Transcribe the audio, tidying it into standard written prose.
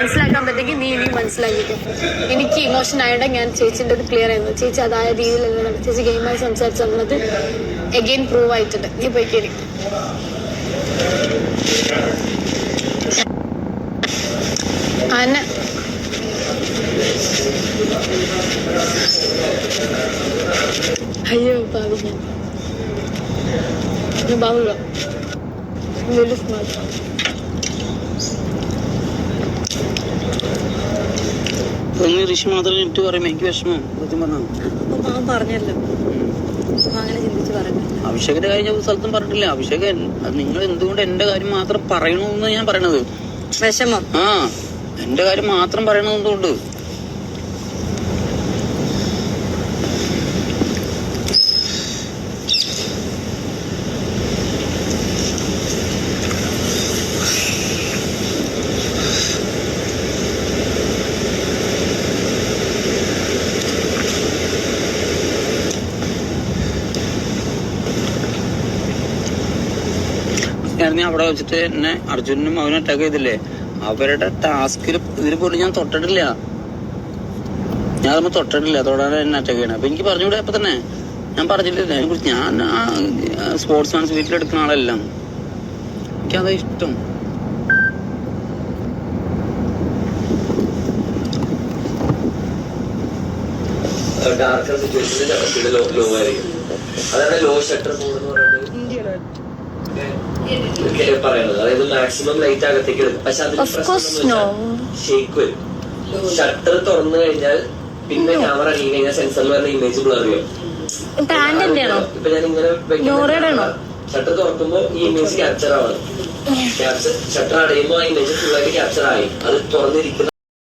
മനസ്സിലാക്കാൻ പറ്റുമെങ്കിൽ നീ ഇനി മനസ്സിലാക്കിക്കും. എനിക്ക് ഇമോഷൻ ആയിട്ട് ഞാൻ ചേച്ചിൻ്റെ അത് ക്ലിയർ ആയിരുന്നു. ചേച്ചി അതായ രീതിയിലല്ല ചേച്ചി ഗെയിമായി സംസാരിച്ചു തന്നത് എഗെയിൻ പ്രൂവ് ആയിട്ടുണ്ട്. നീ പോയി കയറി അന്നെ അയ്യോ പാവം ഞാൻ പാവില്ല വലിയ സ്മാർട്ട്. ഋഷി മാത്രം എനിക്ക് പറയുമ്പോ എനിക്ക് വിഷമം സത്യം പറഞ്ഞല്ലോ അങ്ങനെ ചിന്തിച്ച് പറഞ്ഞു. അഭിഷേകിന്റെ കാര്യം ഞാൻ സ്ഥലത്തും പറഞ്ഞിട്ടില്ല. അഭിഷേക് നിങ്ങൾ എന്തുകൊണ്ട് എന്റെ കാര്യം മാത്രം പറയണമെന്ന് ഞാൻ പറയണത്. വിഷമം എന്റെ കാര്യം മാത്രം പറയണത് എന്തുകൊണ്ട്? ഞാൻ അവിടെ വെച്ചിട്ട് എന്നെ അർജുനും അവനെ അറ്റാക്ക് ചെയ്തില്ലേ, അവരുടെ ടാസ്കിൽ ഇതിൽ പോലും ഞാൻ തൊട്ടിട്ടില്ല. ഞാനതൊന്നും തൊട്ടിട്ടില്ല. തൊടാതെ എന്നെ അറ്റാക്ക് ചെയ്യണം. അപ്പൊ എനിക്ക് പറഞ്ഞുകൂടെ? അപ്പൊ തന്നെ ഞാൻ പറഞ്ഞിട്ടില്ല അതിനെ കുറിച്ച്. ഞാൻ സ്പോർട്സ് മാൻസ് വീട്ടിലെടുക്കുന്ന ആളെല്ലാം എനിക്കതാ ഇഷ്ടം. ഡാർക്കർ സിറ്റുവേഷനിൽ ലോ ആയിരിക്കും. അതാണ് ലോ ഷട്ടർ മോഡ് എന്ന് പറയുന്നത് പറയുന്നത്. അതായത് മാക്സിമം ലൈറ്റ് അകത്തേക്ക് എടുക്കും. പക്ഷെ അതിന് ഷേക്ക് വരും. ഷട്ടർ തുറന്നു കഴിഞ്ഞാൽ പിന്നെ ക്യാമറ അടിയിൽ കഴിഞ്ഞാൽ സെൻസറിൽ വരുന്ന ഇമേജ് ബ്ലർ ചെയ്യും. ഇപ്പൊ ഞാൻ ഇങ്ങനെ ഷട്ടർ തുറക്കുമ്പോ ഈ ഇമേജ് ക്യാപ്ചർ ആവണം. ഷട്ടർ അടയുമ്പോ ആ ഇമേജ് ഫുള്ളായിട്ട് ക്യാപ്ചർ ആയി. അത് തുറന്നിരിക്കുന്ന